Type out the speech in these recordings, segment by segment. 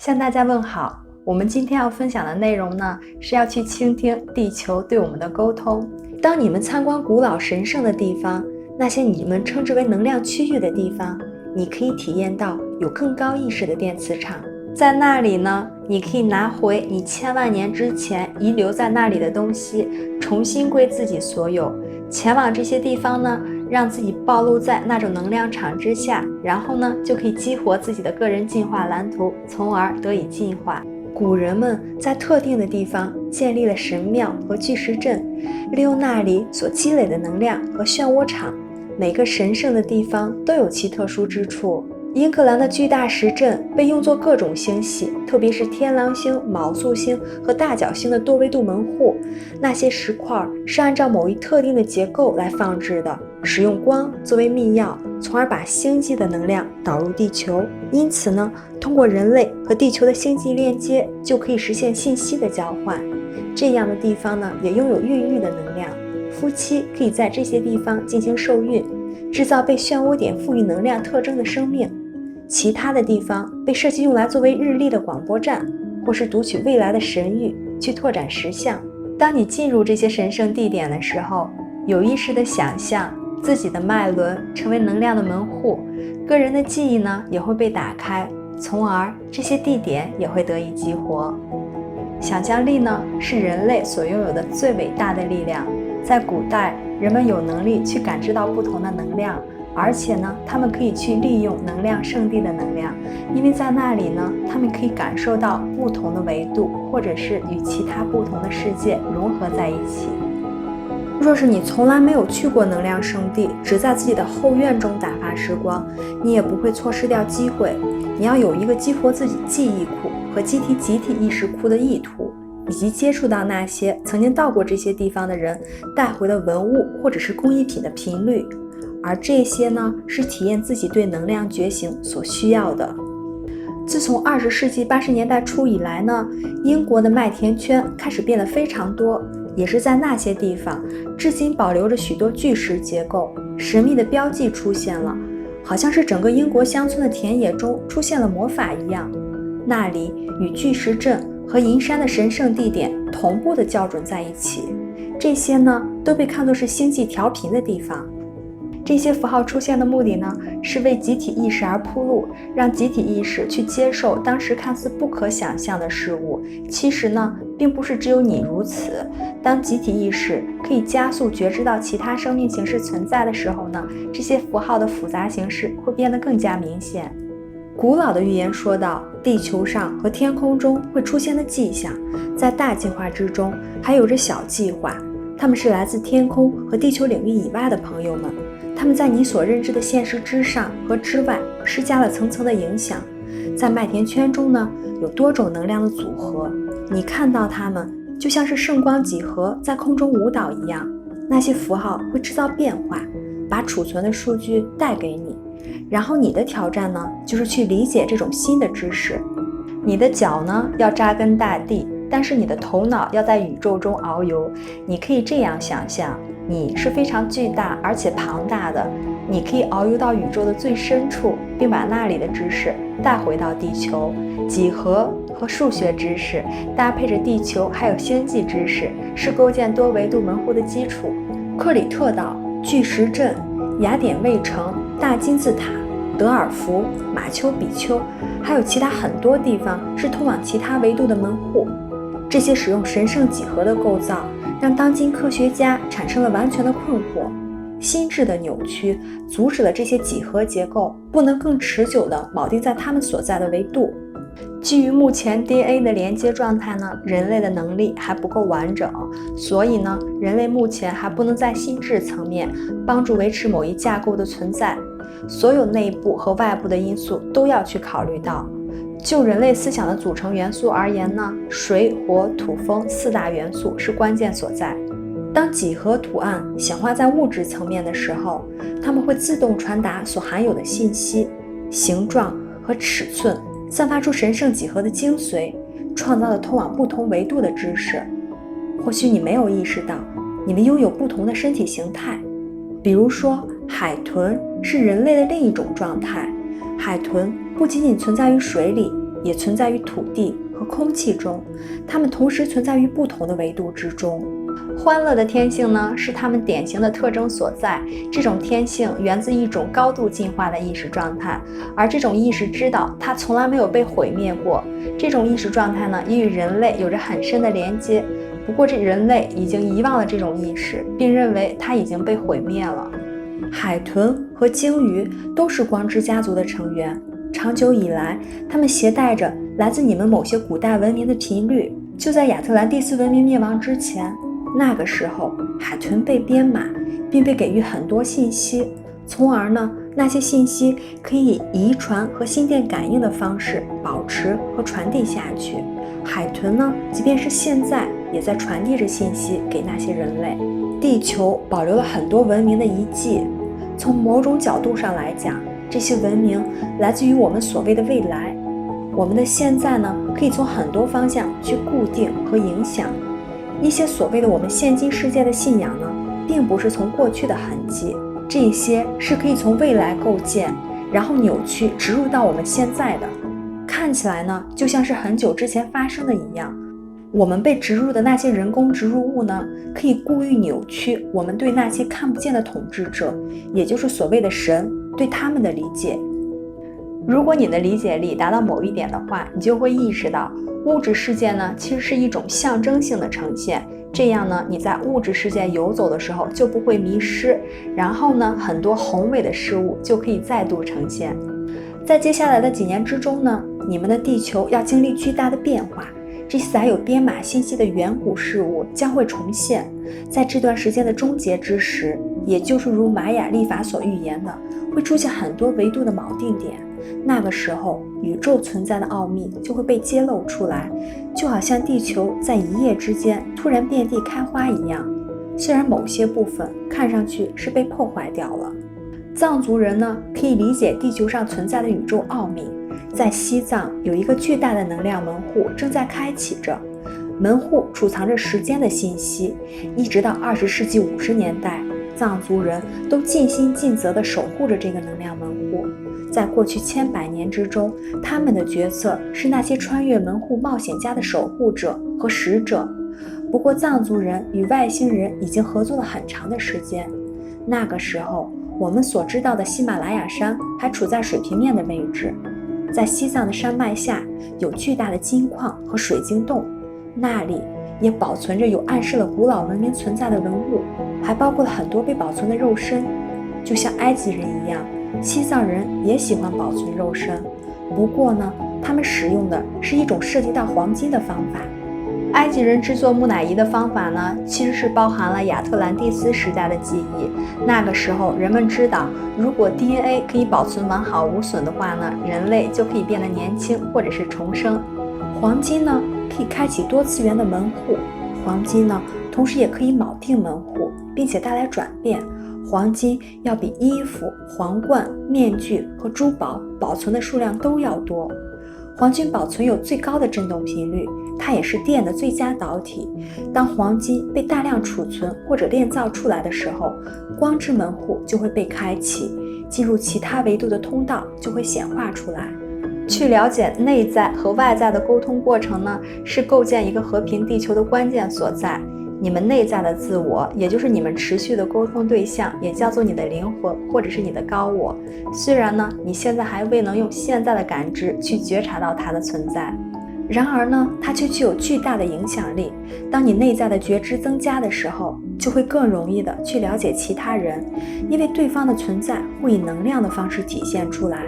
向大家问好，我们今天要分享的内容呢，是要去倾听地球对我们的沟通。当你们参观古老神圣的地方，那些你们称之为能量区域的地方，你可以体验到有更高意识的电磁场。在那里呢，你可以拿回你千万年之前遗留在那里的东西，重新归自己所有。前往这些地方呢，让自己暴露在那种能量场之下，然后呢，就可以激活自己的个人进化蓝图，从而得以进化。古人们在特定的地方建立了神庙和巨石阵，利用那里所积累的能量和漩涡场。每个神圣的地方都有其特殊之处。英格兰的巨大石阵被用作各种星系，特别是天狼星、昴宿星和大角星的多维度门户。那些石块是按照某一特定的结构来放置的，使用光作为密钥，从而把星际的能量导入地球。因此呢，通过人类和地球的星际链接，就可以实现信息的交换。这样的地方呢，也拥有孕育的能量。夫妻可以在这些地方进行受孕，制造被漩涡点赋予能量特征的生命。其他的地方被设计用来作为日历的广播站，或是读取未来的神谕，去拓展实相。当你进入这些神圣地点的时候，有意识地想象自己的脉轮成为能量的门户，个人的记忆呢也会被打开，从而这些地点也会得以激活。想象力呢是人类所拥有的最伟大的力量。在古代，人们有能力去感知到不同的能量，而且呢，他们可以去利用能量圣地的能量，因为在那里呢，他们可以感受到不同的维度，或者是与其他不同的世界融合在一起。若是你从来没有去过能量圣地，只在自己的后院中打发时光，你也不会错失掉机会。你要有一个激活自己记忆库和集体意识库的意图，以及接触到那些曾经到过这些地方的人带回的文物或者是工艺品的频率。而这些呢，是体验自己对能量觉醒所需要的。自从20世纪80年代初以来呢，英国的麦田圈开始变得非常多，也是在那些地方，至今保留着许多巨石结构，神秘的标记出现了，好像是整个英国乡村的田野中出现了魔法一样。那里与巨石阵和银山的神圣地点同步的校准在一起，这些呢，都被看作是星际调频的地方。这些符号出现的目的呢，是为集体意识而铺路，让集体意识去接受当时看似不可想象的事物。其实呢，并不是只有你如此。当集体意识可以加速觉知到其他生命形式存在的时候呢，这些符号的复杂形式会变得更加明显。古老的预言说到，地球上和天空中会出现的迹象，在大计划之中还有着小计划，他们是来自天空和地球领域以外的朋友们。他们在你所认知的现实之上和之外施加了层层的影响。在麦田圈中呢，有多种能量的组合，你看到它们就像是圣光几何在空中舞蹈一样。那些符号会制造变化，把储存的数据带给你，然后你的挑战呢，就是去理解这种新的知识。你的脚呢，要扎根大地，但是你的头脑要在宇宙中遨游。你可以这样想象，你是非常巨大而且庞大的，你可以遨游到宇宙的最深处，并把那里的知识带回到地球。几何和数学知识搭配着地球还有星际知识，是构建多维度门户的基础。克里特岛、巨石阵、雅典卫城、大金字塔、德尔福、马丘比丘，还有其他很多地方是通往其他维度的门户。这些使用神圣几何的构造，让当今科学家产生了完全的困惑。心智的扭曲阻止了这些几何结构不能更持久地铆定在它们所在的维度。基于目前 DNA 的连接状态呢，人类的能力还不够完整，所以呢，人类目前还不能在心智层面帮助维持某一架构的存在。所有内部和外部的因素都要去考虑到。就人类思想的组成元素而言呢，水、火、土、风4大元素是关键所在。当几何图案显化在物质层面的时候，它们会自动传达所含有的信息、形状和尺寸，散发出神圣几何的精髓，创造了通往不同维度的知识。或许你没有意识到，你们拥有不同的身体形态。比如说，海豚是人类的另一种状态。海豚不仅仅存在于水里，也存在于土地和空气中，它们同时存在于不同的维度之中。欢乐的天性呢，是它们典型的特征所在。这种天性源自一种高度进化的意识状态，而这种意识知道它从来没有被毁灭过。这种意识状态呢，也与人类有着很深的连接。不过，这人类已经遗忘了这种意识，并认为它已经被毁灭了。海豚和鲸鱼都是光之家族的成员。长久以来，它们携带着来自你们某些古代文明的频率。就在亚特兰蒂斯文明灭亡之前，那个时候，海豚被编码，并被给予很多信息，从而呢，那些信息可以以遗传和心电感应的方式保持和传递下去。海豚呢，即便是现在，也在传递着信息给那些人类。地球保留了很多文明的遗迹，从某种角度上来讲，这些文明来自于我们所谓的未来。我们的现在呢，可以从很多方向去固定和影响。一些所谓的我们现今世界的信仰呢，并不是从过去的痕迹，这些是可以从未来构建，然后扭曲植入到我们现在的。看起来呢，就像是很久之前发生的一样。我们被植入的那些人工植入物呢，可以故意扭曲我们对那些看不见的统治者，也就是所谓的神，对他们的理解。如果你的理解力达到某一点的话，你就会意识到物质世界呢，其实是一种象征性的呈现。这样呢，你在物质世界游走的时候就不会迷失，然后呢，很多宏伟的事物就可以再度呈现。在接下来的几年之中呢，你们的地球要经历巨大的变化，这些载有编码信息的远古事物将会重现。在这段时间的终结之时，也就是如玛雅历法所预言的，会出现很多维度的锚定点。那个时候，宇宙存在的奥秘就会被揭露出来，就好像地球在一夜之间突然遍地开花一样。虽然某些部分看上去是被破坏掉了。藏族人呢，可以理解地球上存在的宇宙奥秘。在西藏有一个巨大的能量门户正在开启着，门户储藏着时间的信息，一直到20世纪50年代，藏族人都尽心尽责地守护着这个能量门户。在过去千百年之中，他们的角色是那些穿越门户冒险家的守护者和使者。不过，藏族人与外星人已经合作了很长的时间。那个时候，我们所知道的喜马拉雅山还处在水平面的位置。在西藏的山脉下有巨大的金矿和水晶洞，那里也保存着有暗示了古老文明存在的文物，还包括了很多被保存的肉身。就像埃及人一样，西藏人也喜欢保存肉身，不过呢，他们使用的是一种涉及到黄金的方法。埃及人制作木乃伊的方法呢，其实是包含了亚特兰蒂斯时代的记忆。那个时候，人们知道，如果 DNA 可以保存完好无损的话呢，人类就可以变得年轻或者是重生。黄金呢，可以开启多次元的门户。黄金呢，同时也可以铆定门户，并且带来转变。黄金要比衣服、皇冠、面具和珠宝保存的数量都要多。黄金保存有最高的振动频率，它也是电的最佳导体。当黄金被大量储存或者炼造出来的时候，光之门户就会被开启，进入其他维度的通道就会显化出来。去了解内在和外在的沟通过程呢，是构建一个和平地球的关键所在。你们内在的自我，也就是你们持续的沟通对象，也叫做你的灵魂或者是你的高我。虽然呢，你现在还未能用现在的感知去觉察到它的存在，然而呢，它却具有巨大的影响力。当你内在的觉知增加的时候，就会更容易的去了解其他人，因为对方的存在会以能量的方式体现出来。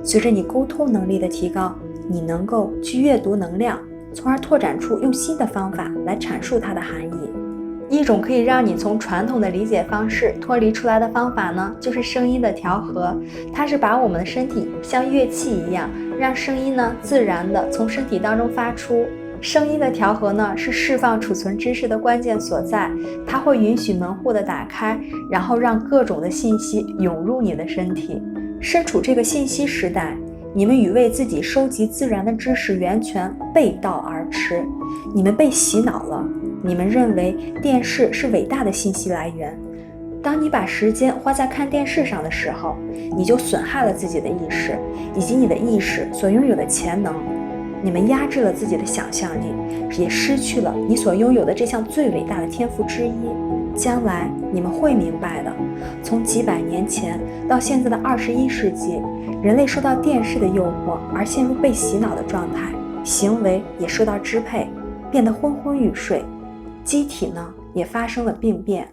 随着你沟通能力的提高，你能够去阅读能量，从而拓展出用新的方法来阐述它的含义。一种可以让你从传统的理解方式脱离出来的方法呢，就是声音的调和。它是把我们的身体像乐器一样，让声音呢自然的从身体当中发出。声音的调和呢，是释放储存知识的关键所在。它会允许门户的打开，然后让各种的信息涌入你的身体。身处这个信息时代，你们与为自己收集自然的知识源泉背道而驰。你们被洗脑了，你们认为电视是伟大的信息来源。当你把时间花在看电视上的时候，你就损害了自己的意识，以及你的意识所拥有的潜能。你们压制了自己的想象力，也失去了你所拥有的这项最伟大的天赋之一。将来你们会明白的，从几百年前到现在的21世纪，人类受到电视的诱惑而陷入被洗脑的状态，行为也受到支配，变得昏昏欲睡，机体呢也发生了病变。